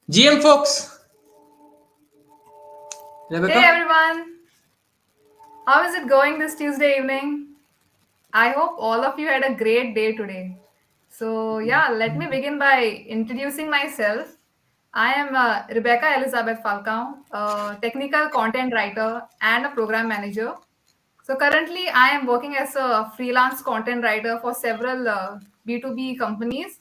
GM folks, Hey Rebecca. everyone, how is it going this Tuesday evening? I hope all of you had a great day today. So, yeah, let me begin by introducing myself. I am Rebecca Elizabeth Falcao, a technical content writer and a program manager. So, currently, I am working as a freelance content writer for several B2B companies.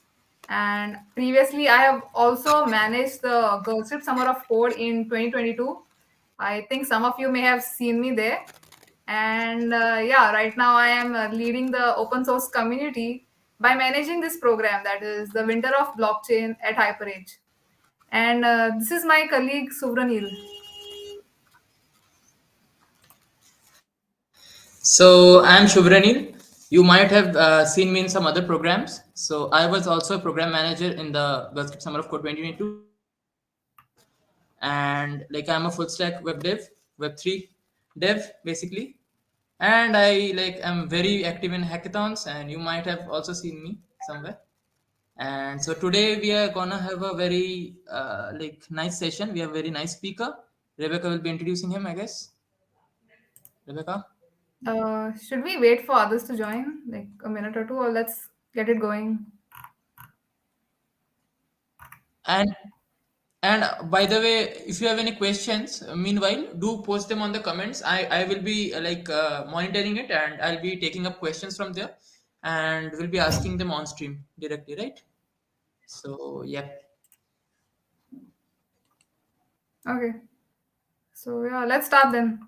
And previously, I have also managed the Girls Trip Summer of Code in 2022. I think some of you may have seen me there. And yeah, right now I am leading the open source community by managing this program that is the Winter of Blockchain at Hyperedge. And this is my colleague Subranil. So I'm Shubhranil. You might have seen me in some other programs. So I was also a program manager in the Gulf Summer of Code 2022, and I'm a full stack web dev, Web3 dev basically. And I'm very active in hackathons, and you might have also seen me somewhere. And so today we are gonna have a very nice session. We have a very nice speaker. Rebecca will be introducing him, I guess. Rebecca. Should we wait for others to join, like a minute or two, or let's get it going? And by the way, if you have any questions, meanwhile, do post them on the comments. I will be monitoring it, and I'll be taking up questions from there, and we'll be asking them on stream directly, right? So yeah. Okay, so yeah, let's start then.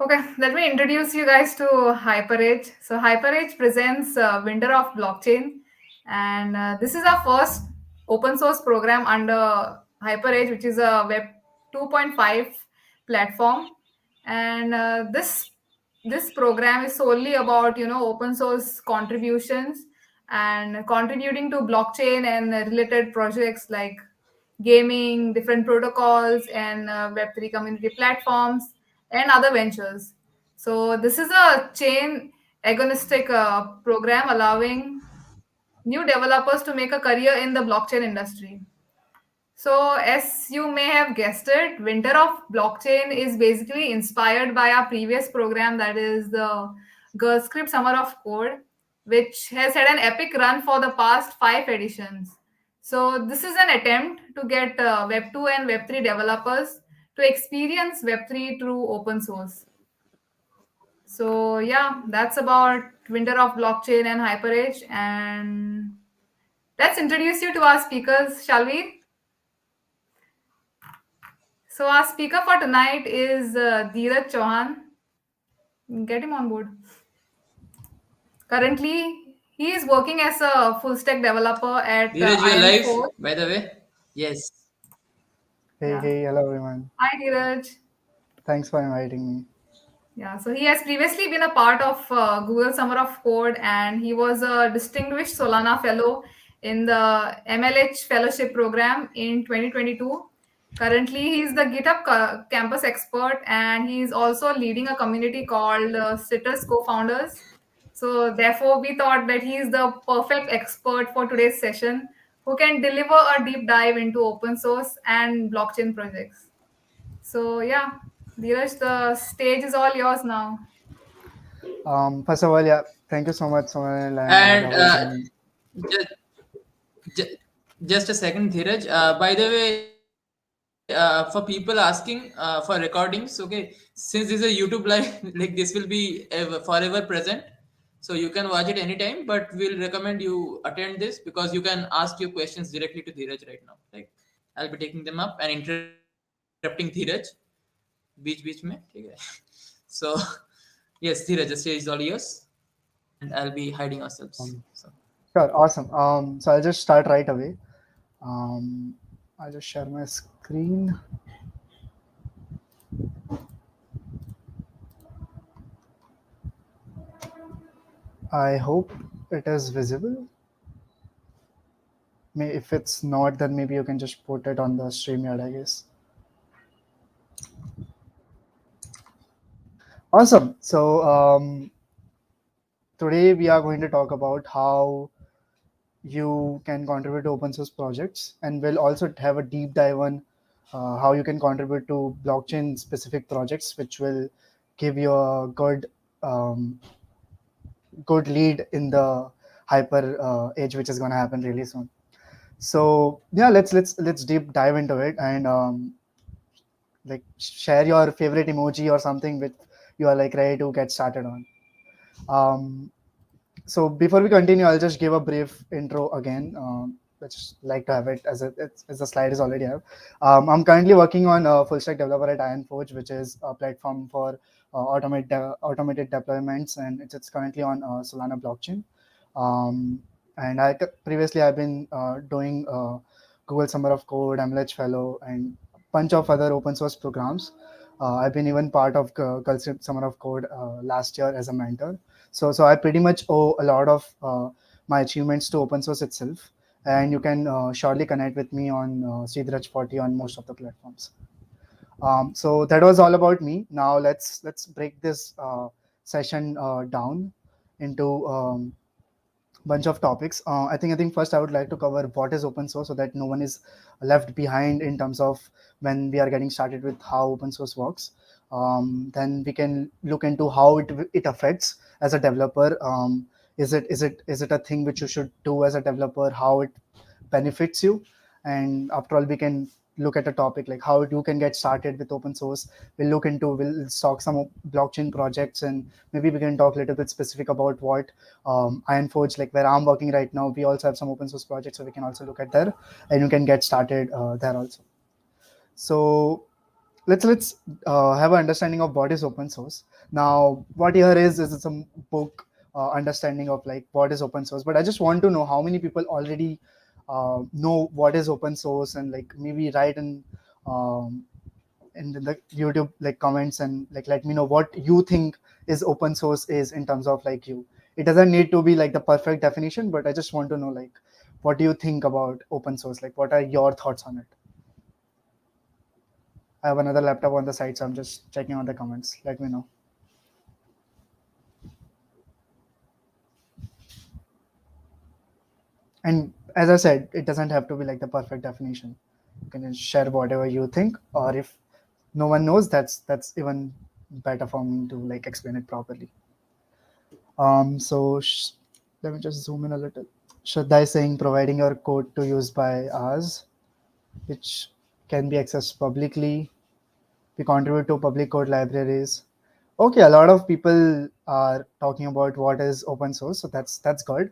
Okay, let me introduce you guys to Hyperedge. So Hyperedge presents Winter of Blockchain, and this is our first open source program under Hyperedge, which is a Web 2.5 platform. And this program is solely about open source contributions and contributing to blockchain and related projects like gaming, different protocols, and Web3 community platforms and other ventures. So this is a chain agnostic program allowing new developers to make a career in the blockchain industry. So as you may have guessed it, Winter of Blockchain is basically inspired by our previous program that is the Girl Script Summer of Code, which has had an epic run for the past 5 editions. So this is an attempt to get Web 2 and Web 3 developers to experience Web 3 through open source. So yeah, that's about Winter of Blockchain and Hyperedge. And let's introduce you to our speakers, shall we? So our speaker for tonight is Dhiraj Chauhan. Get him on board. Currently, he is working as a full stack developer at Dheeraj, you are IM live, Force. by the way. Yes. Hey, Yeah. hey, hello everyone. Hi, Dhiraj. Thanks for inviting me. Yeah, so he has previously been a part of Google Summer of Code, and he was a distinguished Solana fellow in the MLH Fellowship Program in 2022. Currently, he is the GitHub campus expert, and he is also leading a community called Citrus Co-Founders. So, therefore, we thought that he is the perfect expert for today's session, who can deliver a deep dive into open source and blockchain projects. So yeah, Dheeraj, the stage is all yours now. First of all, yeah, thank you so much, Sonal and And the whole team. just, just, just a second, Dheeraj. By the way, for people asking for recordings, okay, since this is a YouTube live, like this will be forever present. So you can watch it anytime, but we'll recommend you attend this because you can ask your questions directly to Dheeraj right now. Like I'll be taking them up and interrupting Dheeraj बीच बीच में ठीक है so yes Dheeraj the stage is all yours and I'll be hiding ourselves Um, so sure, awesome. So I'll just start right away. Um, I'll just share my screen. I hope it is visible. If it's not, then maybe you can just put it on the StreamYard, I guess. Awesome. So, today we are going to talk about how you can contribute to open source projects, and we'll also have a deep dive on how you can contribute to blockchain specific projects, which will give you a um, good lead in the hyper age, which is going to happen really soon. So yeah, let's deep dive into it, and like share your favorite emoji or something which you are like ready to get started on. um, so before we continue, I'll just give a brief intro again. I just like to have it as the slide is already have. I'm currently working on a full stack developer at Ironforge, which is a platform for automated deployments, and it's currently on Solana blockchain. Um, and previously I've been doing Google Summer of Code, MLH Fellow, and a bunch of other open source programs. I've been even part of Culture Summer of Code last year as a mentor. So I pretty much owe a lot of my achievements to open source itself. And you can surely connect with me on Dhiraj 40 on most of the platforms. So that was all about me. Now let's break this session down into bunch of topics. I think first I would like to cover what is open source, so that no one is left behind in terms of when we are getting started with how open source works. Then we can look into how it affects as a developer. Is it a thing which you should do as a developer? How it benefits you? And after all, we can look at a topic like how you can get started with open source. We'll talk some blockchain projects, and maybe we can talk a little bit specific about what Ironforge, like where I'm working right now, we also have some open source projects, so we can also look at there, and you can get started there also. So let's have an understanding of what is open source. Now, what here is some book understanding of like what is open source, but I just want to know how many people already know what is open source, and like maybe write um, in the YouTube like comments, and like let me know what you think is open source is in terms of like you. It doesn't need to be like the perfect definition, but I just want to know like what do you think about open source? Like what are your thoughts on it? I have another laptop on the side, so I'm just checking on the comments. Let me know. And as I said, it doesn't have to be like the perfect definition. You can just share whatever you think, or if no one knows, that's even better for me to like explain it properly. Let me just zoom in a little. Shraddha is saying providing your code to use by us, which can be accessed publicly. We contribute to public code libraries. Okay, a lot of people are talking about what is open source, so that's good.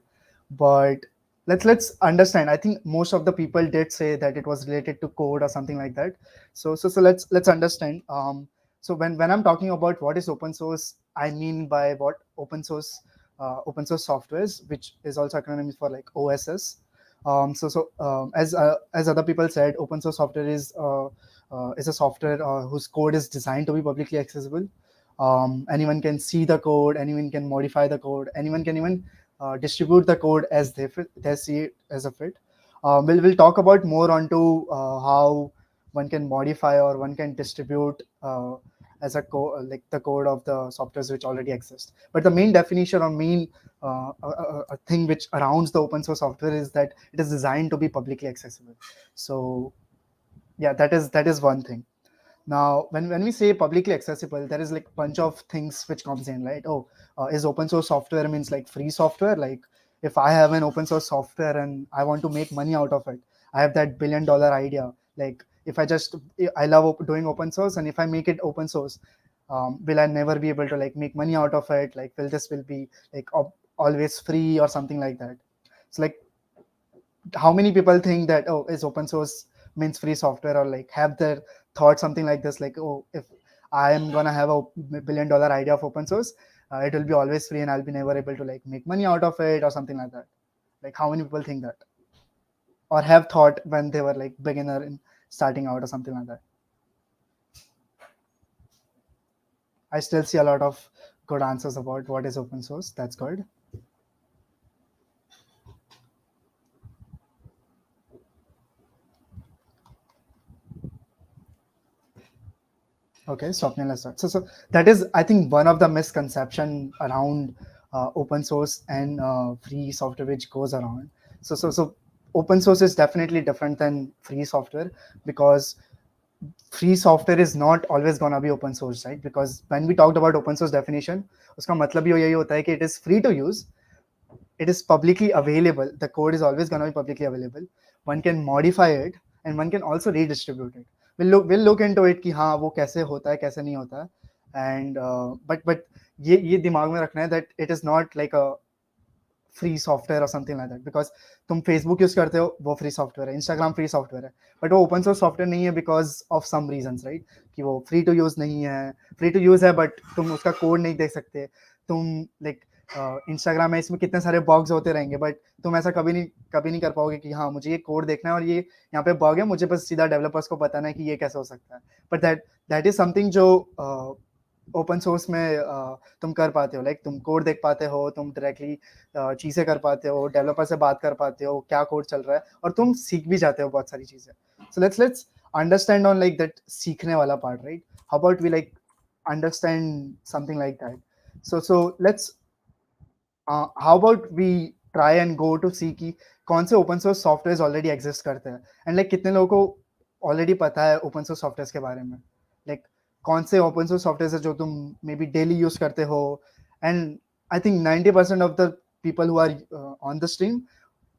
But let's understand. I think most of the people did say that it was related to code or something like that. So let's understand. So when I'm talking about what is open source, I mean by what open source softwares, which is also acronym for like OSS. As other people said, open source software is a software whose code is designed to be publicly accessible. Anyone can see the code, anyone can modify the code, anyone can even distribute the code as they see it as a fit. We'll talk about more onto how one can modify or one can distribute as like the code of the softwares which already exist. But the main definition or main a thing which surrounds the open source software is that it is designed to be publicly accessible. So yeah, that is one thing. Now when we say publicly accessible, there is like a bunch of things which comes in, right? Is open source software means like free software? Like if I have an open source software and I want to make money out of it, I have that $1 billion idea. Like if I love doing open source, and if I make it open source, will I never be able to like make money out of it? Like will be like always free or something like that? It's like how many people think that is open source means free software, or like have their thought something like this, like if I am gonna have a $1 billion idea of open source, it will be always free and I'll be never able to like make money out of it or something like that. Like how many people think that, or have thought when they were like beginner in starting out or something like that? I still see a lot of good answers about what is open source. That's good. Okay, Swapnil has start. So that is, I think, one of the misconception around open source and free software which goes around. So open source is definitely different than free software, because free software is not always gonna be open source, right? Because when we talked about open source definition, उसका मतलब ही यही होता है कि it is free to use, it is publicly available. The code is always gonna be publicly available. One can modify it and one can also redistribute it. We'll look into it कि हाँ वो कैसे होता है कैसे नहीं होता है, and but ये दिमाग में रखना है that it is not like a free software और समथिंग लाइक दैट, बिकॉज तुम फेसबुक यूज करते हो वो फ्री सॉफ्टवेयर है, इंस्टाग्राम फ्री सॉफ्टवेयर है, बट वो ओपन सोर्स सॉफ्टवेयर नहीं है because of some reasons, right? कि वो फ्री टू यूज नहीं है, फ्री टू यूज है बट तुम उसका कोड नहीं देख सकते, तुम लाइक इंस्टाग्राम है इसमें कितने सारे बग्स होते रहेंगे, बट तुम ऐसा कभी नहीं कर पाओगे कि हाँ मुझे ये कोड देखना है और ये यहाँ पे बग है, मुझे बस सीधा डेवलपर्स को बताना है कि ये कैसे हो सकता है। बट दैट इज समथिंग जो ओपन सोर्स में तुम कर पाते हो, लाइक तुम कोड देख पाते हो, तुम डायरेक्टली चीज़ें कर पाते हो, डेवलपर से बात कर पाते हो क्या कोड चल रहा है, और तुम सीख भी जाते हो बहुत सारी चीज़ें। So let's understand on like that सीखने वाला part, right? How about we like understand something like that? So let's how about we try and go to see कि कौन से open source software already exist करते हैं, and like कितने लोगों को ऑलरेडी पता है ओपन सोर्स सॉफ्टवेयर के बारे में, लाइक कौन से ओपन सोर्स सॉफ्टवेयर है जो तुम मे बी डेली यूज करते हो। And I think 90% of the people who are on the stream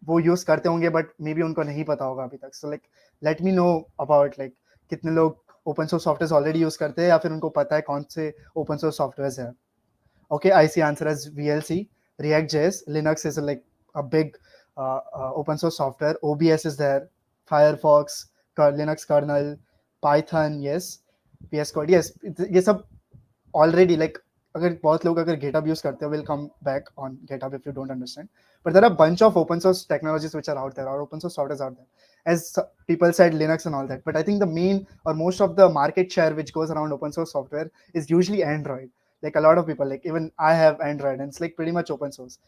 वो यूज करते होंगे, बट मे बी उनको नहीं पता होगा अभी तक। So like let me know about like कितने लोग open source software already use करते हैं, या फिर उनको पता है कौन से ओपन सोर्स सॉफ्टवेयर है। Okay, I see answer as VLC, React.js, Linux is like a big open source software. OBS is there, Firefox, Linux kernel, Python, yes, VS Code, yes. ये सब already like अगर बहुत लोग अगर GitHub use करते हैं, will come back on GitHub if you don't understand. But there are a bunch of open source technologies which are out there, or open source softwares out there. As people said, Linux and all that. But I think the main or most of the market share which goes around open source software is usually Android. Like a lot of people, like even I have Android, and it's like pretty much open source.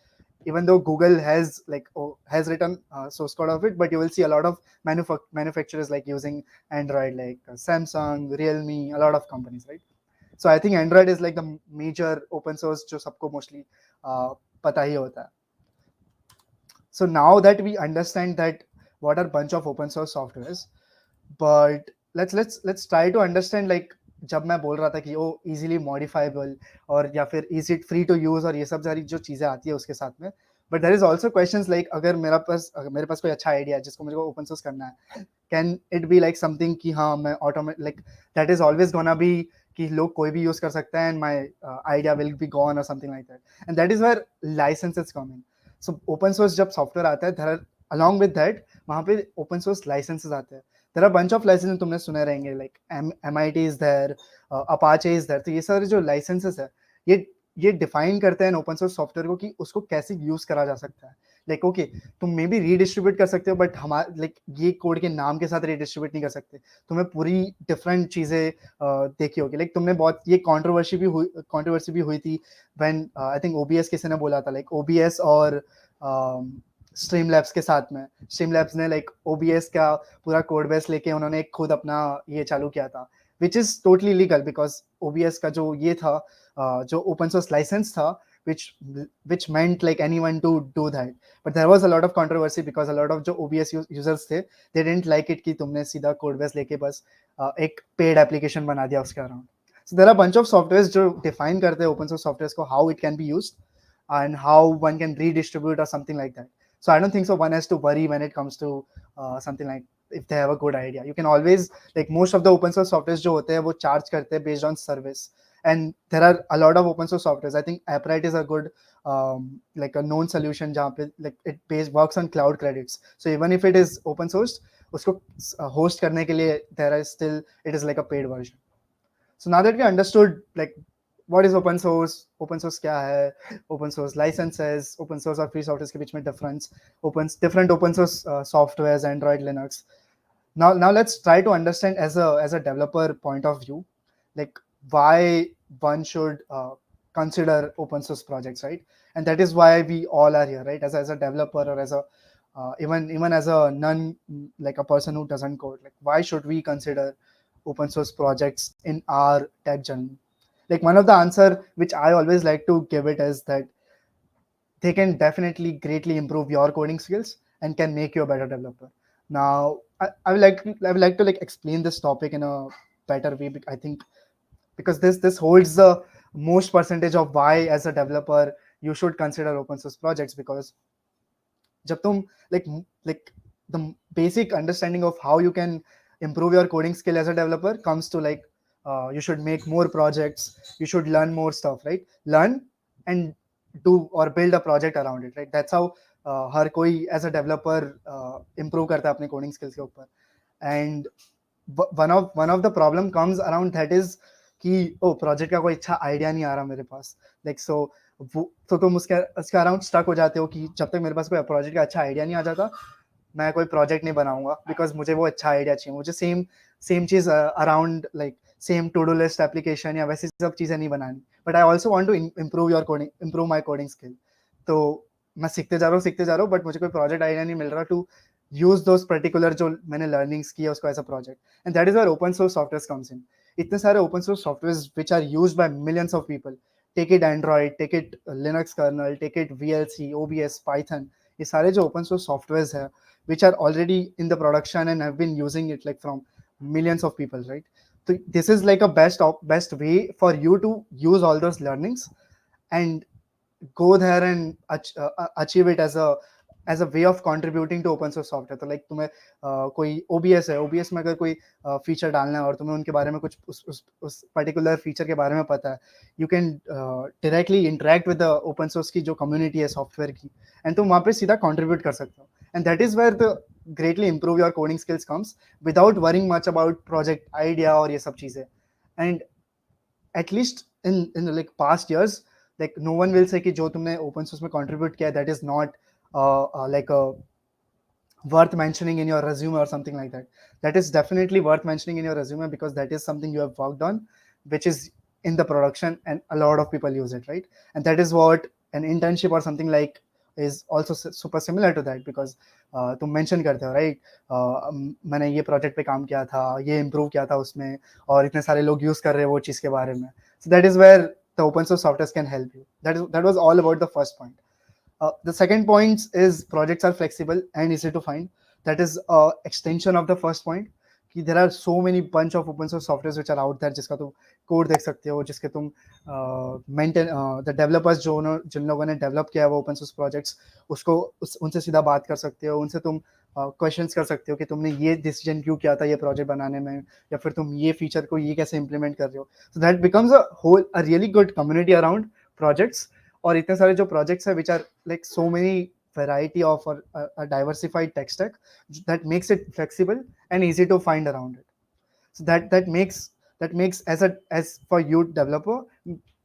Even though Google has like has written source code of it, but you will see a lot of manufacturers like using Android, like Samsung, Realme, a lot of companies, right? So I think Android is like the major open source जो सबको mostly पता ही होता है. So now that we understand that what are bunch of open source softwares, but let's try to understand like जब मैं बोल रहा था कि वो easily modifiable और या फिर easy free to use और ये सब सारी जो चीज़ें आती है उसके साथ में, but there is also questions like अगर मेरे पास कोई अच्छा idea है जिसको मुझे open source करना है, can it be like something कि हाँ मैं automate like that is always gonna be कि लोग कोई भी use कर सकता है and my idea will be gone or something like that, and that is where licenses come in. So open source जब software आता है, there are along with that वहाँ पे open source licenses आते हैं. There are bunch of licenses तुमने सुने रहेंगे, like MIT is there, Apache is there. तो ये सारे जो licenses है ये define करते हैं open source software को कि उसको कैसे use करा जा सकता है. Like okay, तुम मे बी redistribute कर सकते हो, but हमारे like ये कोड के नाम के साथ redistribute नहीं कर सकते. तुम्हें पूरी different चीजें देखी होगी. Like तुमने बहुत ये controversy भी हुई थी when I think OBS किसी ने बोला था, like OBS और Streamlabs के साथ में Streamlabs ने like OBS का पूरा कोड बेस लेके उन्होंने खुद अपना ये चालू किया था, which is totally legal because OBS का जो ये था जो open source license था, which meant like anyone to do that. But there was a lot of controversy because a lot of जो OBS users थे, they didn't like it कि तुमने सीधा कोड बेस लेके बस एक paid application बना दिया उसके around. So there are a bunch of softwares जो define करते हैं open source softwares को, how it can be used and how one can redistribute or something like that. So I don't think so one has to worry when it comes to something like if they have a good idea. You can always like most of the open source softwares जो होते हैं वो charge करते हैं based on service, and there are a lot of open source softwares. I think Hyperedge is a good like a known solution जहाँ पे like it works on cloud credits. So even if it is open source, उसको host करने के लिए there is still it is like a paid version. So now that we understood like what is open source क्या है, open source licenses, open source और free software के बीच में different open source softwares, Android, Linux. Now let's try to understand as a developer point of view, like why one should consider open source projects, right? And that is why we all are here, right? As a developer or as a even as a non like a person who doesn't code, like why should we consider open source projects in our tech journey? Like one of the answer which I always like to give it is that they can definitely greatly improve your coding skills and can make you a better developer. Now, I would like to like explain this topic in a better way. I think because this holds the most percentage of why as a developer you should consider open source projects, because जब तुम like the basic understanding of how you can improve your coding skill as a developer comes to like you should make more projects, you should learn more stuff, right? Learn and do or build a project around it, right? That's how हर कोई as a developer improve करता है अपने coding skills के ऊपर. And one of the problem comes around that is कि ओ project का कोई अच्छा आइडिया नहीं आ रहा मेरे पास, लाइक सो तो तुम उसके अराउंड स्टक हो जाते हो कि जब तक मेरे पास कोई प्रोजेक्ट का अच्छा आइडिया नहीं आ जाता मैं कोई प्रोजेक्ट नहीं बनाऊंगा, बिकॉज मुझे वो अच्छा आइडिया चाहिए, मुझे सेम चीज around like same to do list application या वैसी सब चीजें नहीं बनानी, but I also want to improve my coding skill. तो मैं सीखते जा रहा हूँ बट मुझे कोई प्रोजेक्ट आइडिया नहीं मिल रहा टू यूज दोज पर्टिकुलर जो मैंने लर्निंग्स किया उसको as a project. And that is where open source software comes in. इतने सारे open source software which are used by millions of people, take it Android, take it Linux kernel, take it VLC, OBS, Python, ये सारे जो open source software है which are already in the production and have been using it like from millions of people, right? So this is like a best way for you to use all those learnings and go there and achieve it as a way of contributing to open source software. तो like तुम्हें कोई OBS है, OBS में अगर कोई feature डालना है और तुम्हें उनके बारे में कुछ उस पर्टिकुलर फीचर के बारे में पता है, you can directly interact with the open source की जो कम्युनिटी है सॉफ्टवेयर की, एंड तुम वहाँ पे सीधा कंट्रीब्यूट कर सकते हो. And that is where the greatly improve your coding skills comes without worrying much about project idea और ये सब चीजें. And at least in like past years, like no one will say कि जो तुमने open source में contribute किया that is not like a worth mentioning in your resume or something like that. That is definitely worth mentioning in your resume because that is something you have worked on, which is in the production and a lot of people use it, right? And that is what an internship or something like is also super similar to that, because तुम mention करते हो right, मैंने ये project पे काम किया था, ये इम्प्रूव किया था उसमें और इतने सारे लोग यूज कर रहे हैं वो चीज के बारे में. So that is where the open source softwares can help you. That was all about the first point. The second point is projects are flexible and easy to find. That is extension of the first point. कि there are so many bunch of open source softwares which are out there जिसका तुम code देख सकते हो, जिसके तुम maintain the developers जिन लोगों ने डेवलप किया है वो ओपन सोर्स प्रोजेक्ट्स उसको उनसे सीधा बात कर सकते हो, उनसे तुम क्वेश्चंस कर सकते हो कि तुमने ये डिसीजन क्यों किया था ये प्रोजेक्ट बनाने में, या फिर तुम ये फीचर को ये कैसे इम्प्लीमेंट कर रहे हो. So that becomes a really good community around projects. और इतने सारे जो प्रोजेक्ट्स है which are like so many variety of a diversified tech stack that makes it flexible and easy to find around it. So that makes as for you developer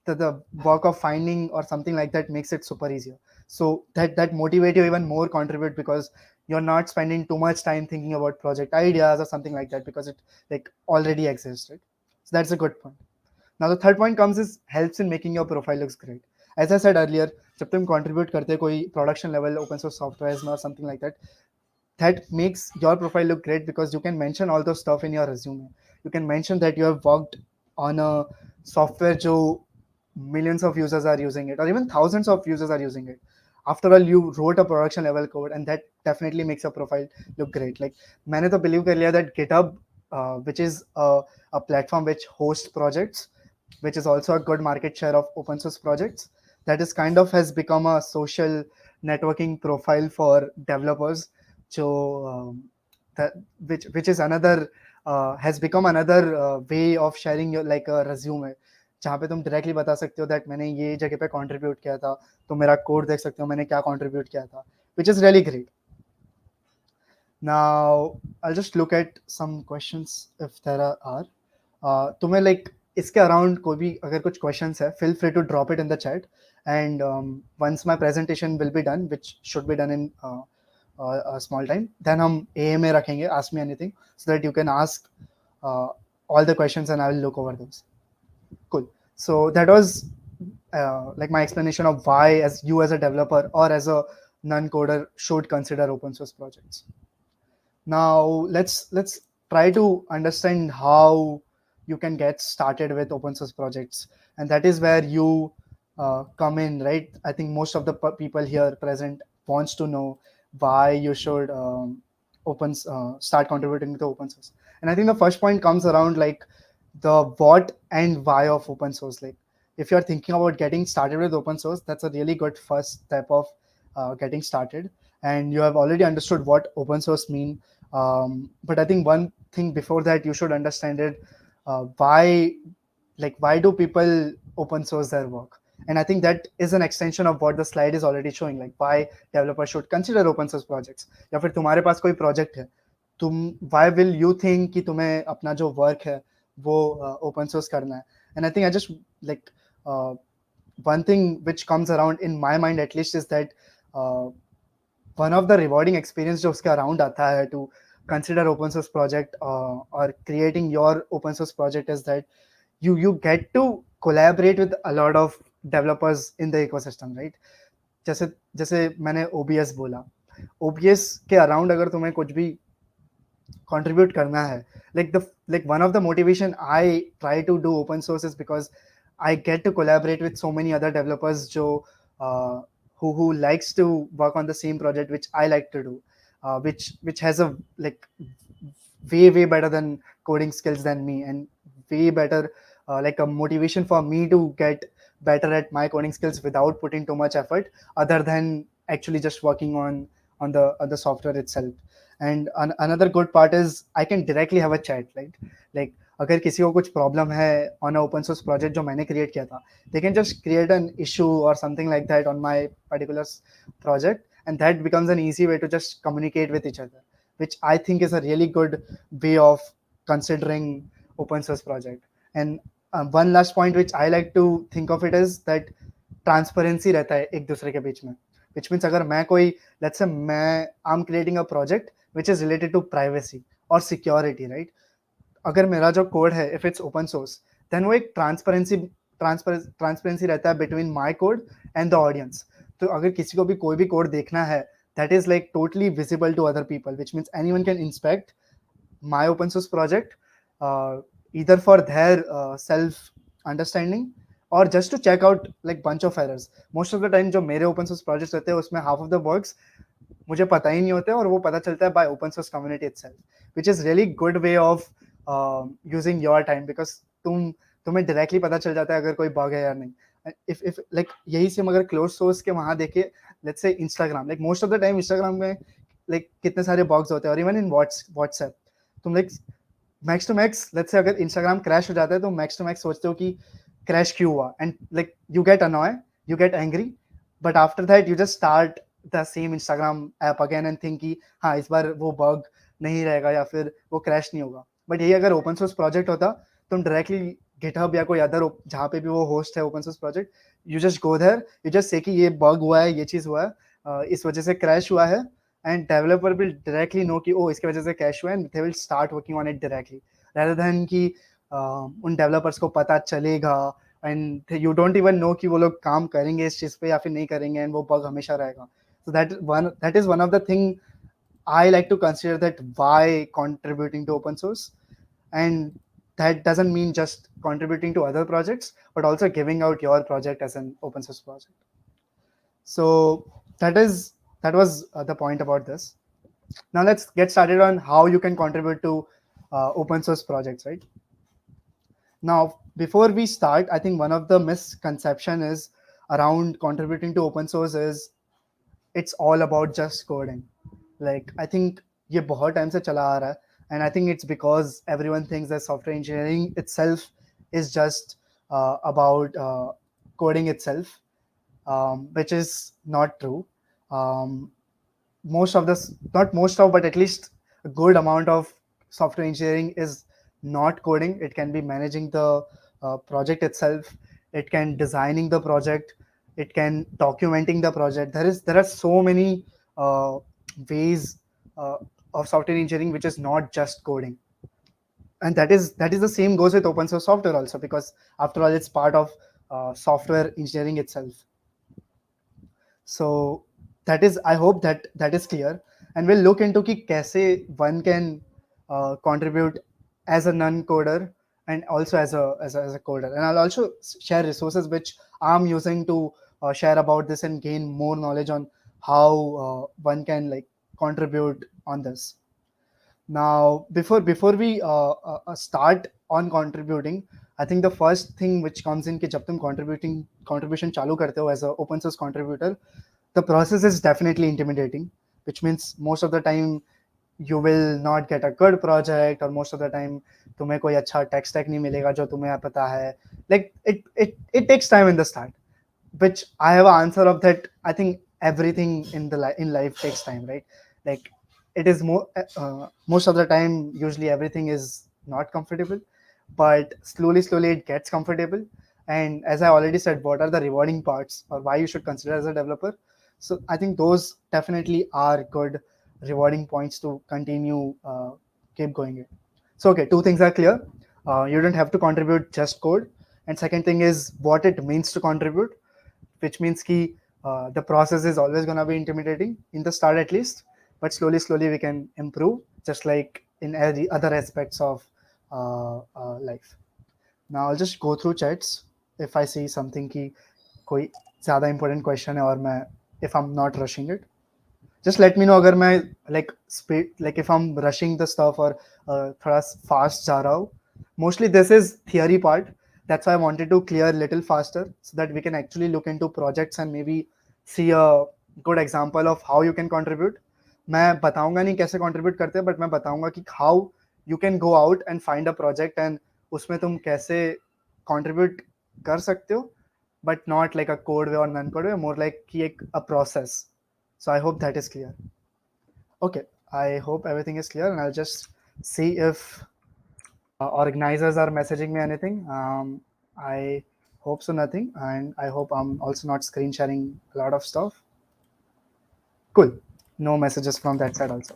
the work of finding or something like that makes it super easier. So that motivate you even more contribute because you're not spending too much time thinking about project ideas or something like that because it like already exists, right? So that's a good point. Now the third point comes is helps in making your profile looks great. As I said earlier, जब तुम contribute करते कोई production level open source software में or something like that, that makes your profile look great because you can mention all those stuff in your resume. You can mention that you have worked on a software जो millions of users are using it or even thousands of users are using it. After all, you wrote a production level code and that definitely makes your profile look great. Like मैंने तो believe कर लिया that GitHub, which is a platform which hosts projects, which is also a good market share of open source projects, that is kind of has become a social networking profile for developers. So which is another has become another way of sharing your like a resume, जहाँ पे तुम directly बता सकते हो that मैंने ये जगह पे कंट्रीब्यूट किया था, तो मेरा कोड देख सकते हो मैंने क्या कंट्रीब्यूट किया था, which is really great. Now I'll just look at some questions if there are. तुम्हें like इसके अराउंड कोई भी अगर कुछ क्वेश्चंस है, feel free to drop it in the chat, and once my presentation will be done, which should be done in a small time, then हम AMA रखेंगे, ask me anything, so that you can ask all the questions and I will look over those. Cool. So that was like my explanation of why as a developer or as a non-coder should consider open source projects. Now let's try to understand how you can get started with open source projects, and that is where you come in, right? I think most of the people here present wants to know why you should start contributing to open source. And I think the first point comes around like the what and why of open source. Like if you're thinking about getting started with open source, that's a really good first step of getting started, and you have already understood what open source mean. But I think one thing before that you should understand it, why, like why do people open source their work. And I think that is an extension of what the slide is already showing, like why developers should consider open source projects. या फिर तुम्हारे पास कोई project है, तुम why will you think कि तुम्हें अपना जो work है वो open source करना है. And I think I just like one thing which comes around in my mind at least is that one of the rewarding experience जो उसके around आता है to consider open source project or creating your open source project is that you get to collaborate with a lot of developers in the ecosystem, right? जैसे जैसे मैंने OBS बोला, OBS के around अगर तुम्हें कुछ भी contribute करना है, like one of the motivation I try to do open source is because I get to collaborate with so many other developers जो who likes to work on the same project which I like to do, which has a like way better than coding skills than me, and way better like a motivation for me to get better at my coding skills without putting too much effort other than actually just working on the software itself. And another good part is I can directly have a chat, right? Like अगर किसी को कुछ problem है on a open source project जो मैंने create किया था, they can just create an issue और something like that on my particular project, and that becomes an easy way to just communicate with each other, which I think is a really good way of considering open source project. And one last point which I like to think of it is that transparency रहता है एक दूसरे के बीच में, which means अगर मैं कोई let's say मैं I'm creating a project which is related to privacy or security, right? अगर मेरा जो कोड है if it's open source, then वो एक ट्रांसपेरेंसी रहता है between my code and the audience. तो अगर किसी को भी कोई भी कोड देखना है, that is like totally visible to other people, which means anyone can inspect my open source project either for their self understanding or just to check out like bunch of errors. Most of the time जो मेरे open source projects रहते हैं उसमें half of the bugs मुझे पता ही नहीं होते और वो पता चलता है by open source community itself, which is really good way of using your time, because तुम्हें directly पता चल जाता है अगर कोई bug है या नहीं. if like यही सेम अगर closed source के वहाँ देखे, let's say Instagram, like most of the time Instagram में like कितने सारे bugs होते हैं, और even in WhatsApp तुम like max to max, let's say अगर Instagram crash हो जाता है तो max to max सोचते हो कि crash क्यों हुआ, and like you get annoyed, you get angry, but after that you just start the same Instagram app again and think कि हाँ इस बार वो bug नहीं रहेगा या फिर वो crash नहीं होगा. But यही अगर open source project होता, तुम directly GitHub या कोई अदर जहाँ पे भी वो होस्ट है open source project, you just go there, you just say कि ये बग हुआ है, ये चीज हुआ है, इस वजह से क्रैश हुआ है, and developer will directly know कि ओ इसके वजह से क्रैश हुआ है, and they will start working on it directly, rather than कि उन डेवलपर्स को पता चलेगा and you don't even know कि वो लोग काम करेंगे इस चीज पे या फिर नहीं करेंगे, एंड वो बग हमेशा रहेगा. So that is one of the thing I like to consider, that why contributing to open source. And that doesn't mean just contributing to other projects, but also giving out your project as an open source project. So that was the point about this. Now let's get started on how you can contribute to open source projects, right? Now before we start, I think one of the misconception is around contributing to open source is it's all about just coding. Like I think ये बहुत time से चला आ रहा है, and I think it's because everyone thinks that software engineering itself is just about coding itself, which is not true. Not most of, but at least a good amount of software engineering is not coding. It can be managing the project itself. It can designing the project. It can documenting the project. There are so many ways of software engineering which is not just coding, and that is the same goes with open source software also, because after all it's part of software engineering itself. So that is, I hope that is clear, and we'll look into कि कैसे one can contribute as a non-coder and also as a coder, and I'll also share resources which I'm using to share about this and gain more knowledge on how one can like contribute on this. Now, before we start on contributing, I think the first thing which comes in कि जब तुम contribution चालू करते हो as a open source contributor, the process is definitely intimidating, which means most of the time you will not get a good project, or most of the time तुम्हें कोई अच्छा tech stack नहीं मिलेगा जो तुम्हें पता है. Like it takes time in the start, which I have an answer of that. I think everything in life takes time, right? Like it is most of the time, usually everything is not comfortable, but slowly it gets comfortable. And as I already said, what are the rewarding parts, or why you should consider as a developer? So I think those definitely are good rewarding points to continue keep going it. So okay, two things are clear. You don't have to contribute just code, and second thing is what it means to contribute, which means ki the process is always going to be intimidating in the start at least, but slowly we can improve, just like in every other aspects of life. Now I'll just go through chats if I see something ki koi zyada important question hai, or if I'm not rushing it, just let me know अगर मैं like speed, like if I'm rushing the stuff or थोड़ा fast जा रहा हूँ. Mostly this is theory part, that's why I wanted to clear little faster so that we can actually look into projects and maybe see a good example of how you can contribute. मैं बताऊंगा नहीं कैसे contribute करते हैं, but मैं बताऊंगा कि how you can go out and find a project and उसमें तुम कैसे contribute कर सकते हो, but not like a code way or non code way, more like कि एक a process. So I hope that is clear. Okay, I hope everything is clear, and I'll just see if organizers are messaging me anything. I hope so, nothing, and I hope I'm also not screen sharing a lot of stuff. Cool, no messages from that side also.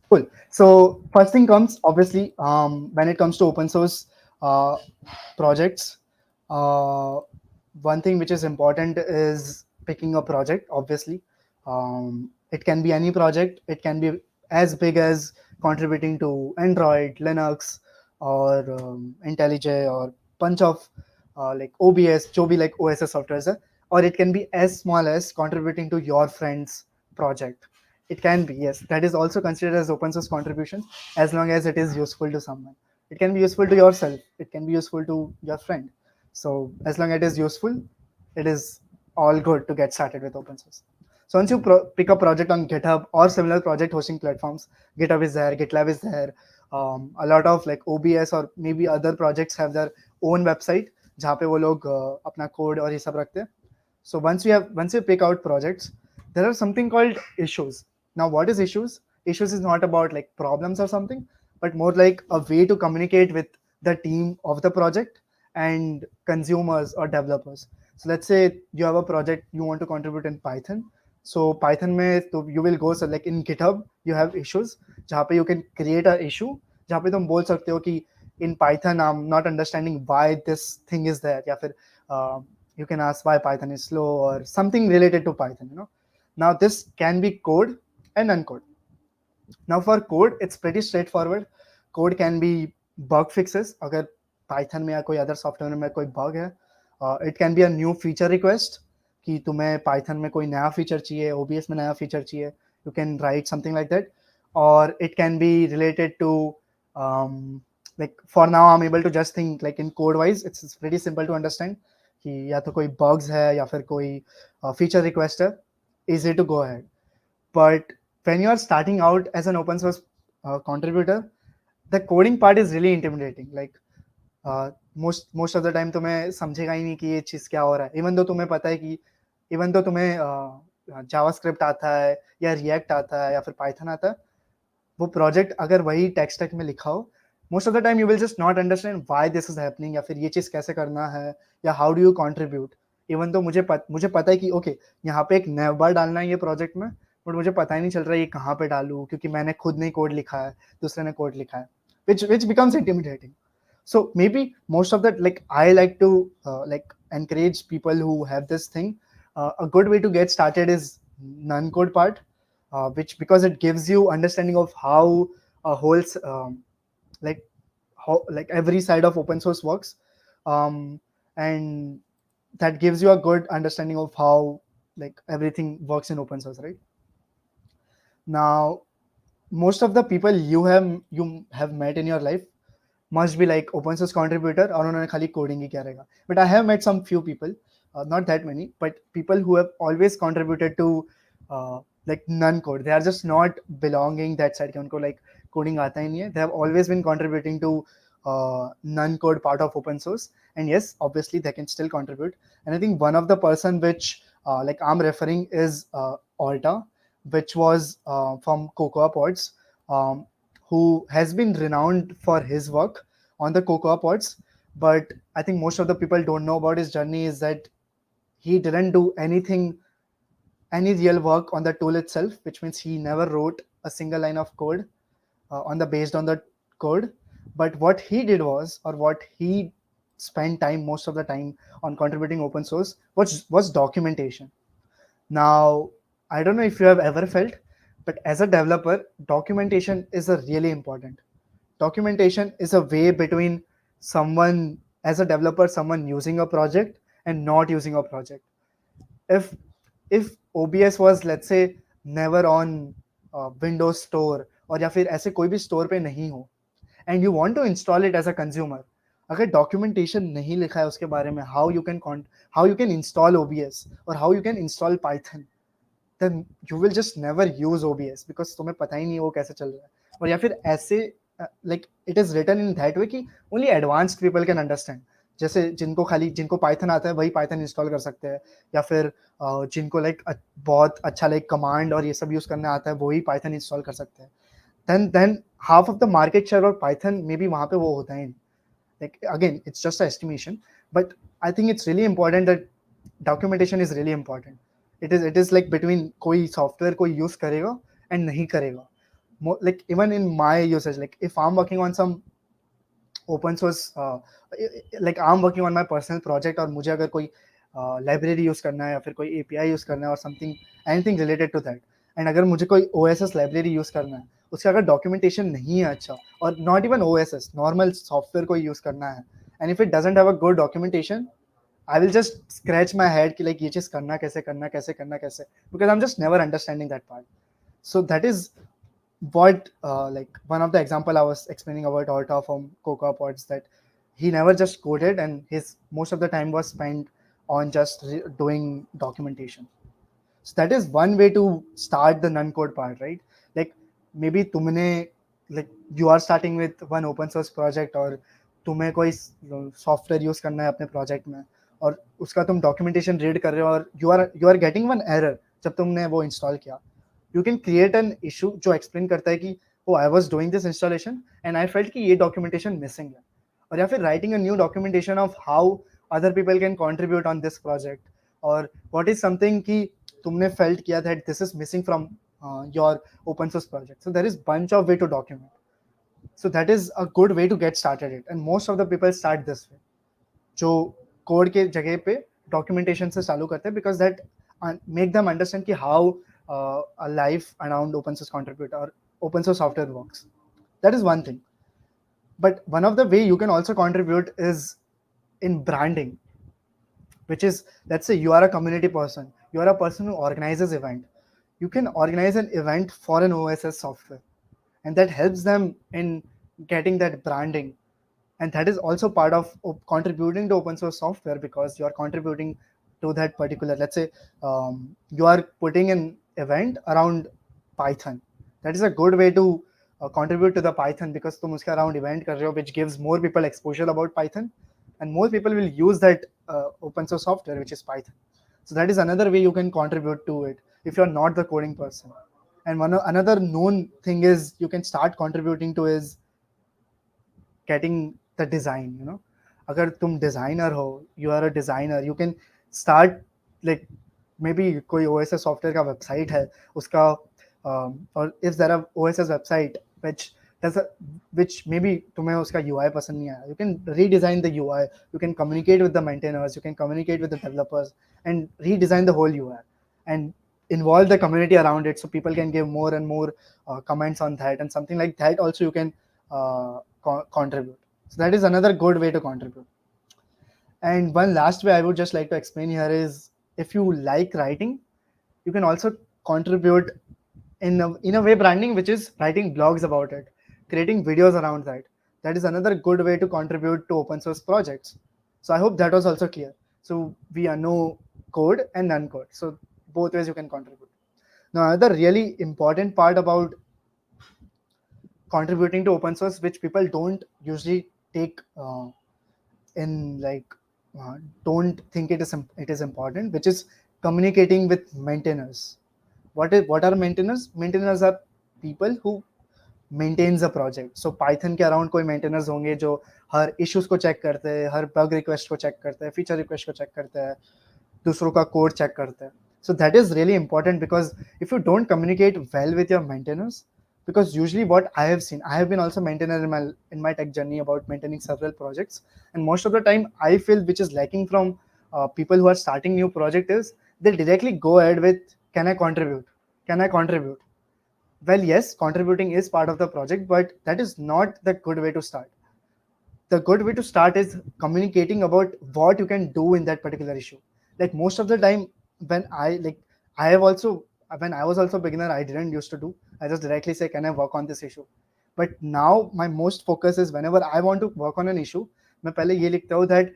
Cool. So first thing comes, obviously, when it comes to open source projects, one thing which is important is picking a project. Obviously, it can be any project. It can be as big as contributing to Android, Linux, or IntelliJ, or bunch of like OBS, जो भी like OSS software है, or it can be as small as contributing to your friend's project. It can be, yes, that is also considered as open source contribution, as long as it is useful to someone. It can be useful to yourself, it can be useful to your friend. So as long as it is useful, it is all good to get started with open source. So once you pick a project on GitHub or similar project hosting platforms, GitHub is there, GitLab is there, a lot of like OBS or maybe other projects have their own website जहाँ पे वो लोग अपना code और ये सब रखते हैं. So once you pick out projects, there are something called issues. Now what is issues? Issues is not about like problems or something, but more like a way to communicate with the team of the project and consumers or developers. So let's say you have a project you want to contribute in Python. So Python में तो you will go, so like in GitHub you have issues जहाँ पे you can create a issue जहाँ पे तुम बोल सकते हो कि in Python I'm not understanding why this thing is there, या फिर you can ask why Python is slow or something related to Python, you know. Now this can be code and uncode. Now for code, it's pretty straightforward. Code can be bug fixes. अगर Python में या कोई other software में कोई bug है, it can be a new feature request कि तुम्हें Python में कोई नया feature चाहिए, OBS में नया feature चाहिए. You can write something like that, or it can be related to like for now I'm able to just think like in code wise. It's pretty simple to understand कि या तो कोई bugs है या फिर कोई feature request है. Easy to go ahead. But when you are starting out as an open source contributor, the coding part is really intimidating. Like most of the time तुम्हें समझेगा ही नहीं कि ये चीज़ क्या हो रहा है. Even though तुम्हें पता है कि even though तुम्हें JavaScript आता है या React आता है या फिर Python आता है, वो project अगर वही tech stack में लिखा हो, most of the time you will just not understand why this is happening या फिर ये चीज़ कैसे करना है या how do you contribute. Even though मुझे पता है कि okay यहाँ पे एक navbar डालना है ये project में, बट मुझे पता ही नहीं चल रहा है ये कहाँ पे डालूं क्योंकि मैंने खुद नहीं कोड लिखा है, दूसरे ने कोड लिखा है, which becomes intimidating. So maybe most of that, like I like to like encourage people who have this thing. A good way to get started is non-code part, which because it gives you understanding of how a whole like how like every side of open source works, and that gives you a good understanding of how like everything works in open source, right? Now, most of the people you have met in your life must be like open source contributor और उन्होंने खाली coding ही किया रहेगा. But I have met some few people, not that many, but people who have always contributed to like non code. They are just not belonging that side कि उनको like coding आता ही नहीं है. They have always been contributing to non code part of open source, and yes, obviously they can still contribute. And I think one of the person which like I'm referring is Alta, which was from Cocoa Pods, who has been renowned for his work on the Cocoa Pods. But I think most of the people don't know about his journey is that he didn't do any real work on the tool itself, which means he never wrote a single line of code based on the code. But what he did was, or what he spent time most of the time on contributing open source was documentation. Now, I don't know if you have ever felt, but as a developer, documentation is a really important. Documentation is a way between someone, as a developer, someone using a project and not using a project. If OBS was, let's say, never on Windows Store, और या फिर ऐसे कोई भी store पे नहीं हो, and you want to install it as a consumer, अगर documentation नहीं लिखा है उसके बारे में, how you can install OBS or how you can install Python, then you will just never use OBS because तुम्हें पता ही नहीं वो कैसे चल रहा है. और या फिर ऐसे like it is written in that way कि only advanced people can understand. जैसे जिनको पाइथन आता है वही पाइथन इंस्टॉल कर सकते हैं, या फिर जिनको लाइक बहुत अच्छा लाइक कमांड और ये सब यूज करना आता है वही पाइथन इंस्टॉल कर सकते हैं. then half of the market share of Python maybe वहाँ पे वो होता है. Like again, it's just an estimation, but I think it's really important that documentation is really important. It is like between कोई software कोई use करेगा and नहीं करेगा. Like even in my usage, like if I'm working on some open source, like I'm working on my personal project और मुझे अगर कोई library use करना है या फिर कोई API use करना है or something anything related to that, and अगर मुझे कोई OSS library use करना है, उसका अगर documentation नहीं है अच्छा, और not even OSS, normal software को use करना है, and if it doesn't have a good documentation, I will just scratch my head कि like ये चीज़ करना कैसे, because I'm just never understanding that part. So that is what like one of the example I was explaining about Alta from Cocoa Pods, that he never just coded and his most of the time was spent on just doing documentation. So that is one way to start the non-code part, right? Like maybe तुमने like you are starting with one open source project और तुम्हें कोई software use करना है अपने project में और उसका तुम documentation read कर रहे हो और you are getting one error जब तुमने वो install किया. You can create an issue जो explain करता है कि oh I was doing this installation and I felt कि ये documentation missing है, और या फिर writing a new documentation of how other people can contribute on this project, or what is something कि तुमने felt किया that this is missing from your open source project. So there is bunch of way to document. So that is a good way to get started it, and most of the people start this way, जो code के जगह पे documentation से चालू करते हैं, because that make them understand कि how a life around open source contributor or open source software works. That is one thing. But one of the way you can also contribute is in branding, which is, let's say you are a community person, you are a person who organizes event. You can organize an event for an OSS software, and that helps them in getting that branding. And that is also part of contributing to open source software, because you are contributing to that particular, let's say you are putting an event around Python. That is a good way to contribute to the Python, because तुम उसके around event कर रहे हो, which gives more people exposure about Python, and more people will use that open source software, which is Python. So that is another way you can contribute to it if you're not the coding person. And another known thing is you can start contributing to is getting the design. You know, अगर तुम designer हो, you are a designer, you can start like maybe कोई OSS software का website है उसका, or if there are OSS website which maybe तुम्हें उसका UI पसंद नहीं आया, you can redesign the UI, you can communicate with the maintainers, you can communicate with the developers and redesign the whole UI and involve the community around it, so people can give more and more comments on that, and something like that also you can contribute. So that is another good way to contribute. And one last way I would just like to explain here is, if you like writing, you can also contribute in a way branding, which is writing blogs about it, creating videos around that. That is another good way to contribute to open source projects. So I hope that was also clear. So we are no code and none code. So both ways you can contribute. Now, another really important part about contributing to open source, which people don't usually take in like don't think it is important, which is communicating with maintainers. What are maintainers? Maintainers are people who maintains a project. So Python के around कोई maintainers होंगे जो हर issues को check करते हैं, हर bug request को check करते हैं, feature request को check करते हैं, दूसरों का code check करते हैं. So that is really important, because if you don't communicate well with your maintainers, because usually what I have seen, I have been also maintainer in my tech journey about maintaining several projects, and most of the time I feel which is lacking from people who are starting new project is they directly go ahead with, can I contribute? Can I contribute? Well, yes, contributing is part of the project, but that is not the good way to start. The good way to start is communicating about what you can do in that particular issue. Like most of the time, when I have also, when I was also beginner, I didn't used to do. I just directly say, can I work on this issue? But now my most focus is whenever I want to work on an issue, मैं पहले ये लिखता हूँ that,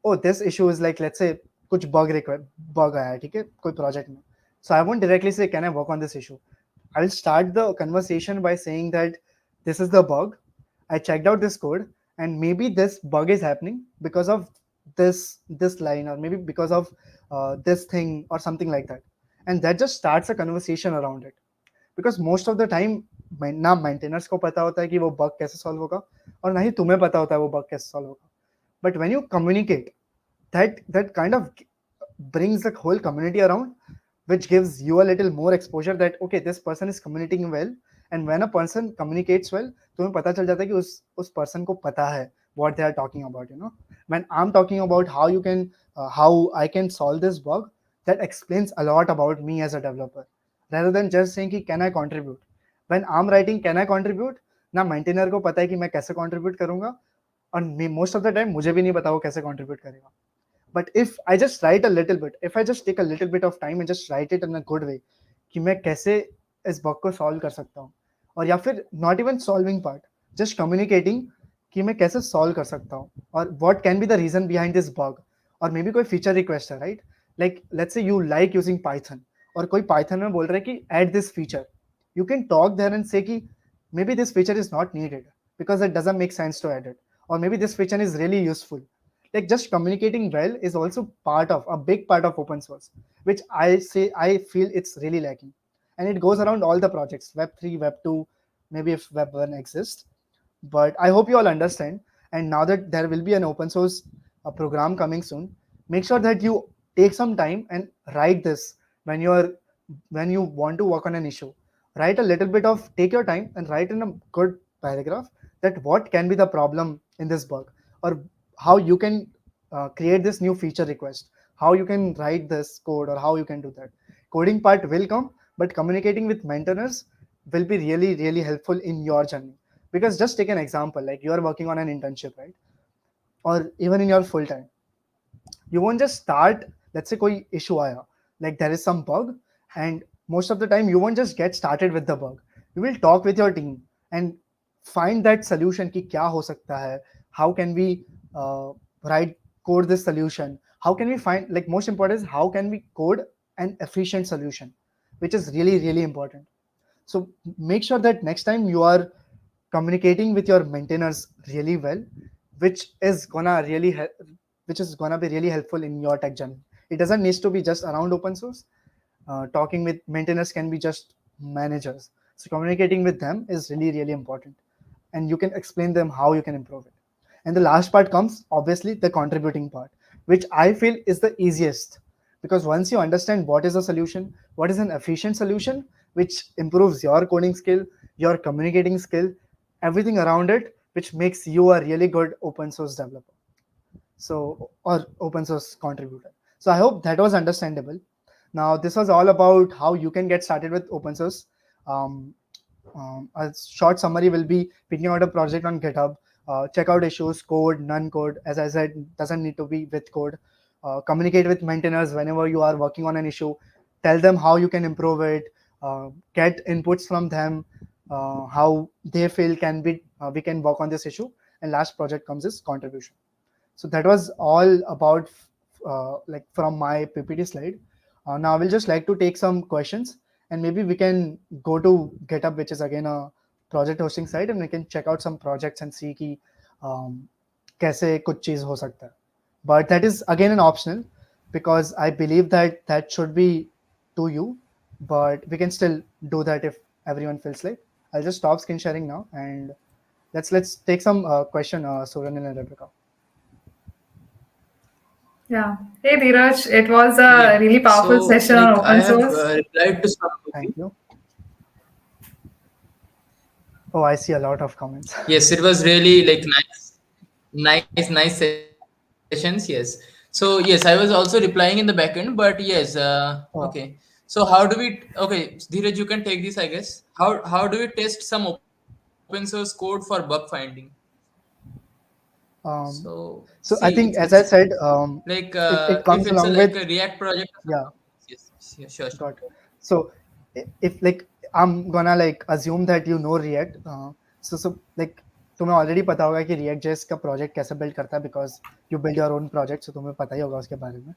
oh, this issue is like, let's say कुछ bug आया है, ठीक है, कोई project में. So I won't directly say, can I work on this issue? I will start the conversation by saying that this is the bug. I checked out this code, and maybe this bug is happening because of this line, or maybe because of this thing or something like that. And that just starts a conversation around it. Because most of the time, ना maintainers को पता होता है कि वो bug कैसे solve होगा, और ना ही तुम्हें पता होता है वो bug कैसे solve होगा. But when you communicate, that kind of brings the whole community around, which gives you a little more exposure that, okay, this person is communicating well. And when a person communicates well, तुम्हें पता चल जाता है कि उस person को पता है what they are talking about, you know. When I'm talking about how I can solve this bug, that explains a lot about me as a developer, rather than just saying कि can I contribute. When I'm writing can I contribute, ना maintainer को पता है कि मैं कैसे contribute करूँगा, और most of the time मुझे भी नहीं पता वो कैसे contribute करेगा. But if I just write a little bit, if I just take a little bit of time and just write it in a good way, कि मैं कैसे इस bug को solve कर सकता हूँ, और या फिर not even solving part, just communicating कि मैं कैसे solve कर सकता हूँ, और what can be the reason behind this bug, और maybe कोई feature request है, right? Like let's say you like using Python, और कोई Python में बोल रहा है कि add this feature, you can talk there and say कि maybe this feature is not needed because it doesn't make sense to add it, or maybe this feature is really useful. Like just communicating well is also a big part of open source, which I feel it's really lacking. And it goes around all the projects, web 3, web 2, maybe if web 1 exists. But I hope you all understand. And now that there will be an open source program coming soon, make sure that you take some time and write this when you want to work on an issue. Write a little bit of, take your time and write in a good paragraph that what can be the problem in this bug, or how you can create this new feature request, how you can write this code, or how you can do that. Coding part will come, but communicating with maintainers will be really, really helpful in your journey. Because just take an example, like you are working on an internship, right? Or even in your full time. You won't just start, let's say koi issue aaya, like there is some bug, and most of the time you won't just get started with the bug. You will talk with your team and find that solution ki kya ho sakta hai, how can we write code this solution, how can we find, like most important is how can we code an efficient solution, which is really, really important. So make sure that next time you are communicating with your maintainers really well, which is gonna be really helpful in your tech journey. It doesn't need to be just around open source. Talking with maintainers can be just managers. So communicating with them is really, really important, and you can explain them how you can improve it. And the last part comes, obviously, the contributing part, which I feel is the easiest, because once you understand what is a solution, what is an efficient solution, which improves your coding skill, your communicating skill, everything around it, which makes you a really good open source developer. So, or open source contributor. So I hope that was understandable. Now, this was all about how you can get started with open source. A short summary will be picking out a project on GitHub, check out issues, code, non-code. As I said, doesn't need to be with code. Communicate with maintainers whenever you are working on an issue. tell them how you can improve it, get inputs from them, how they feel can be we can work on this issue, and last project comes is contribution. So that was all about like from my PPT slide. Now I will just like to take some questions, and maybe we can go to GitHub, which is again a project hosting site, and we can check out some projects and see कि कैसे कुछ चीज हो सकता है. But that is again an optional, because I believe that that should be to you, but we can still do that if everyone feels like. I'll just stop screen sharing now, and let's take some question, Suran and Rebecca. Yeah. Hey, Dhiraj, it was a Yeah. really powerful So, session on like, I open have source. replied to some. Thank you. Oh, I see a lot of comments. Yes, it was really like nice sessions. Yes. So yes, I was also replying in the backend, but yes, okay. Oh, So how do we? Okay, Dheeraj, you can take this, I guess. How do we test some open source code for bug finding? So see, so it's I think, as I said, like it if it's comes a like along a with, React project or something. yeah. Yes, yeah, sure. Got it. So if like I'm gonna like assume that you know React, so like तुम्हें already पता होगा कि React.js का project कैसे build करता है, because you build your own project, so तुम्हें पता ही होगा उसके बारे में.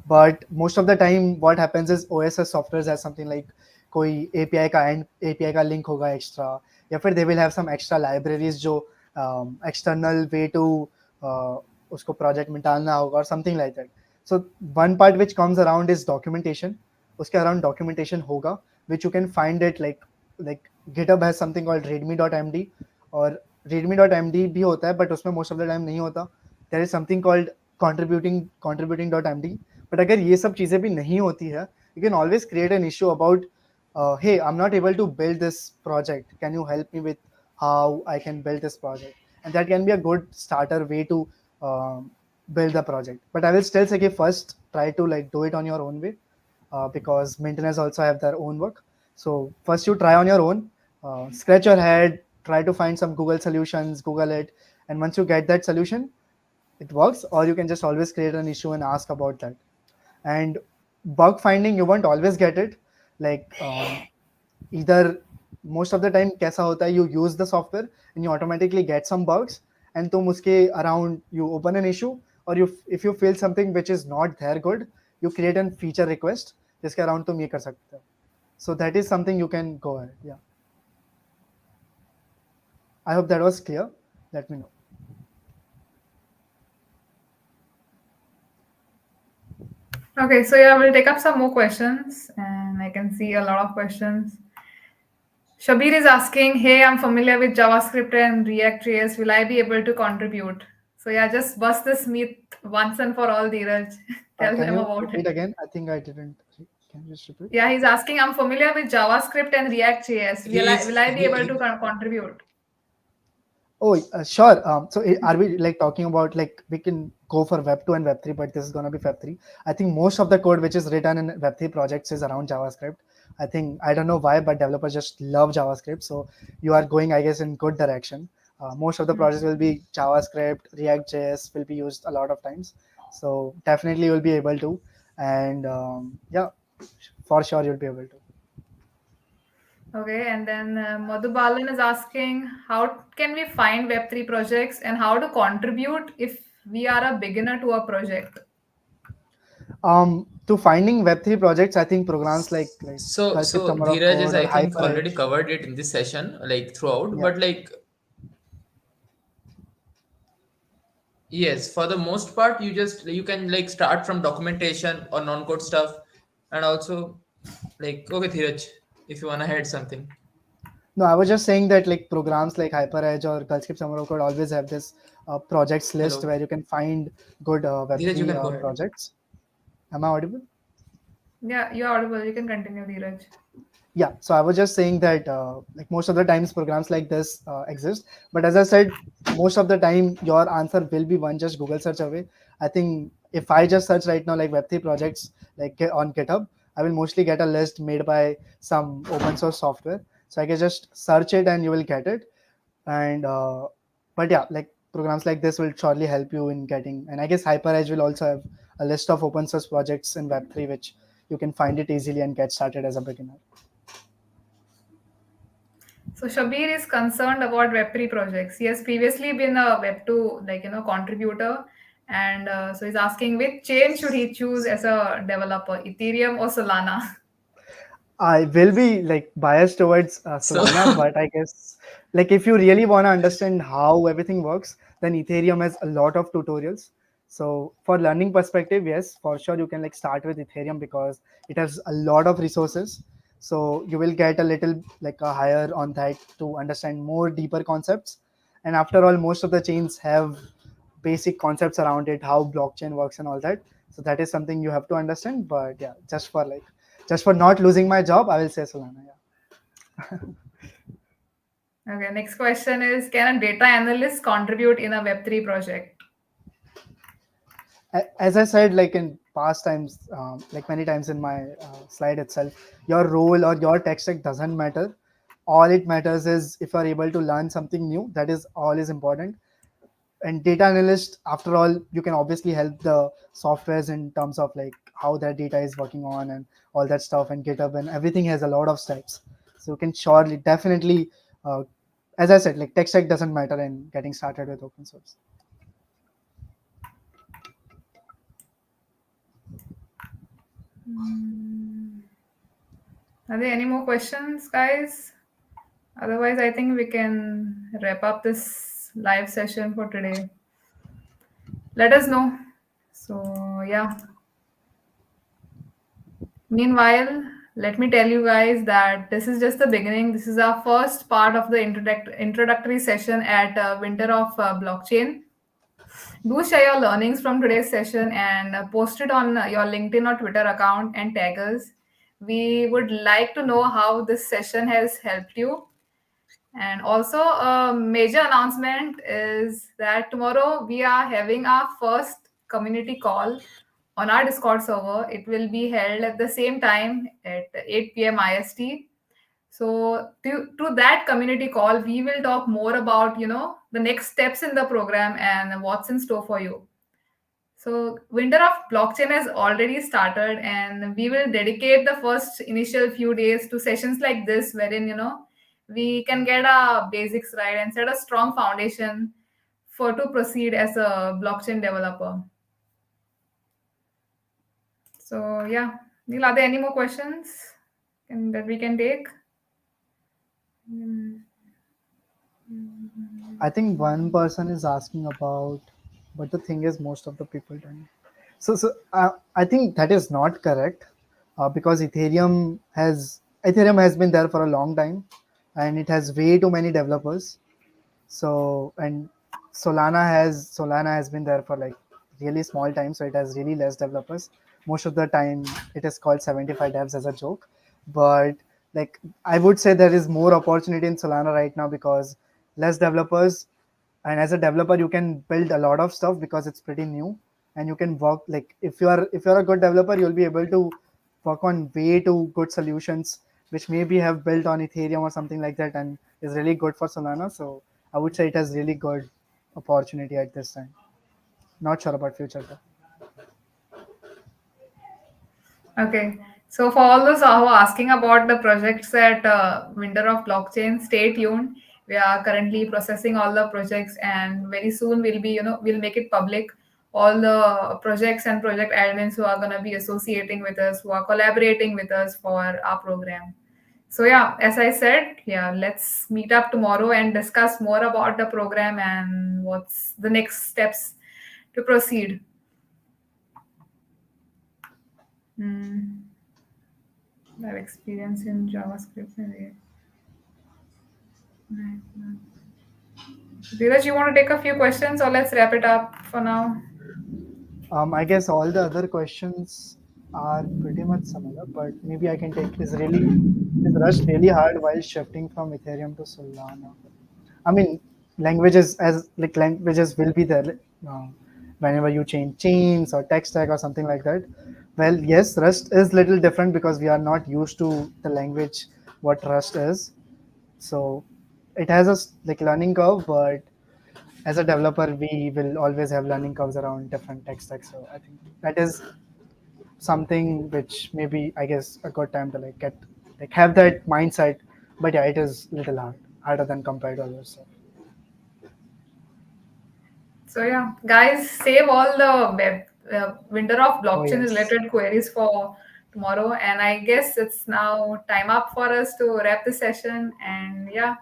But most of the time what happens is OSS software has something like कोई API का end API का link होगा extra, या फिर they will have some extra libraries जो external way to उसको project में डालना होगा or something like that. So one part which comes around is documentation. उसके around documentation होगा, which you can find it like GitHub has something called readme.md, और readme.md भी होता है, but उसमें most of the time नहीं होता. There is something called contributing.md. But अगर ये सब चीजें भी नहीं होती है, you can always create an issue about hey, I'm not able to build this project. Can you help me with how I can build this project? And that can be a good starter way to build the project. But I will still say first try to like do it on your own way, because maintainers also have their own work. So first you try on your own, scratch your head, try to find some Google solutions, Google it, and once you get that solution, it works, or you can just always create an issue and ask about that. And bug finding, you won't always get it. Like either most of the time कैसा होता है, you use the software and you automatically get some bugs, and तुम उसके around you open an issue, or you if you feel something which is not there good, you create a feature request जिसके around तुम ये कर सकते हो. So that is something you can go ahead. Yeah, I hope that was clear. Let me know. Okay, so yeah, we'll take up some more questions, and I can see a lot of questions. Shabir is asking, hey, I'm familiar with JavaScript and React.js. Will I be able to contribute? So yeah, just bust this myth once and for all, Dhiraj. Tell Can them you about repeat it. again? I think I didn't. Can you just repeat? Yeah, he's asking, I'm familiar with JavaScript and React.js. Will I be able to contribute? Oh, sure. So are we like talking about like we can go for Web 2 and Web 3, but this is going to be Web 3. I think most of the code which is written in Web 3 projects is around JavaScript. I think, I don't know why, but developers just love JavaScript. So you are going, I guess, in good direction. Most of the projects will be JavaScript, React.js will be used a lot of times. So definitely you'll be able to. And yeah, for sure you'll be able to. Okay, and then Madhubalan is asking, how can we find Web3 projects and how to contribute if we are a beginner to a project? To finding Web3 projects, I think programs like So Summer of Dheeraj is, Code or I think, already Hyperedge. covered it in this session, like throughout. Yeah. But like, yes, for the most part, you can like start from documentation or non-code stuff, and also like, okay, Dheeraj, if you wanna add something. No, I was just saying that like programs like Hyperedge or Summer of Code always have this projects list where Hello, you can find good Dheeraj, you Web3 can go ahead. projects. Am I audible? Yeah, you're audible. You can continue, Dhiraj. Yeah, so I was just saying that like most of the times programs like this exist, but as I said, most of the time your answer will be one just Google search away. I think if I just search right now like Web3 projects like on GitHub, I will mostly get a list made by some open source software, so I can just search it and you will get it. And but yeah, like programs like this will surely help you in getting, and I guess Hyperedge will also have a list of open source projects in Web3 which you can find it easily and get started as a beginner. So Shabir is concerned about Web3 projects. He has previously been a Web2 contributor, and so he's asking which chain should he choose as a developer, Ethereum or Solana? I will be like biased towards So Solana, but I guess like if you really want to understand how everything works, then Ethereum has a lot of tutorials. So for learning perspective, yes, for sure you can like start with Ethereum because it has a lot of resources. So you will get a little like a higher on that to understand more deeper concepts. And after all, most of the chains have basic concepts around it, how blockchain works and all that. So that is something you have to understand. But yeah, just for not losing my job, I will say Solana. Yeah. Okay, next question is, can a data analyst contribute in a Web3 project? As I said, like in past times, like many times in my slide itself, your role or your tech stack doesn't matter. All it matters is if you are able to learn something new. That is all is important. And data analyst, after all, you can obviously help the softwares in terms of like how their data is working on and all that stuff, and GitHub and everything has a lot of steps. So you can surely definitely, as I said, like tech stack doesn't matter in getting started with open source. Are there any more questions, guys? Otherwise, I think we can wrap up this live session for today. Let us know. So, yeah. Meanwhile, let me tell you guys that this is just the beginning. This is our first part of the introductory session at Winter of Blockchain. Do share your learnings from today's session and post it on your LinkedIn or Twitter account and tag us. We would like to know how this session has helped you. And also, a major announcement is that tomorrow we are having our first community call on our Discord server. It will be held at the same time at 8 p.m. IST. So to that community call, we will talk more about, the next steps in the program and what's in store for you. So Winter of Blockchain has already started, and we will dedicate the first initial few days to sessions like this, wherein, we can get our basics right and set a strong foundation for to proceed as a blockchain developer. So yeah, Neil, are there any more questions that we can take? I think one person is asking about, but the thing is, most of the people don't. So I think that is not correct because Ethereum has been there for a long time, and it has way too many developers. So and Solana has been there for like really small time, so it has really less developers. Most of the time, it is called 75 devs as a joke, but like I would say there is more opportunity in Solana right now because less developers, and as a developer you can build a lot of stuff because it's pretty new, and you can work like if you're a good developer, you'll be able to work on way too good solutions which maybe have built on Ethereum or something like that and is really good for Solana. So I would say it has really good opportunity at this time. Not sure about future though. Okay. So for all those who are asking about the projects at Winter of Blockchain, stay tuned. We are currently processing all the projects, and very soon we'll make it public. All the projects and project admins who are gonna be associating with us, who are collaborating with us for our program. So yeah, as I said, yeah, let's meet up tomorrow and discuss more about the program and what's the next steps to proceed. I have experience in JavaScript. Dhiraj, you want to take a few questions or let's wrap it up for now? I guess all the other questions are pretty much similar, but maybe I can take is Rust really hard while shifting from Ethereum to Solana? I mean, languages will be there uh, whenever you change chains or tech stack or something like that. Well, yes, Rust is little different because we are not used to the language what Rust is. So it has like learning curve, but as a developer, we will always have learning curves around different tech stacks. So I think that is something which maybe I guess a good time to like get like have that mindset. But yeah, it is little harder than compared to other stuff. So yeah, guys, save all the winter of Oh blockchain yes. related queries for tomorrow. And I guess it's now time up for us to wrap the session. And yeah,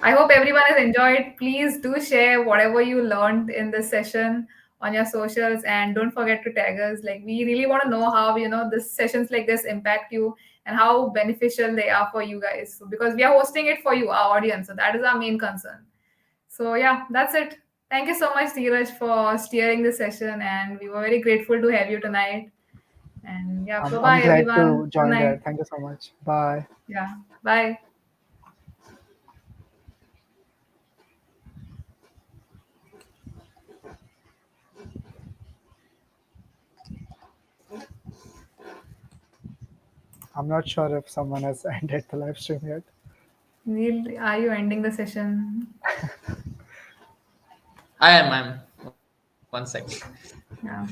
I hope everyone has enjoyed. Please do share whatever you learned in this session on your socials, and don't forget to tag us. Like, we really want to know how this sessions like this impact you and how beneficial they are for you guys. So, because we are hosting it for you, our audience, so that is our main concern. So yeah, that's it. Thank you so much, Dhiraj, for steering the session, and we were very grateful to have you tonight. And yeah, bye I'm bye, glad everyone. to Good join night. there. Thank you so much. Bye. Yeah, bye. I'm not sure if someone has ended the live stream yet. Neil, are you ending the session? I am. I'm. 1 sec. Yeah.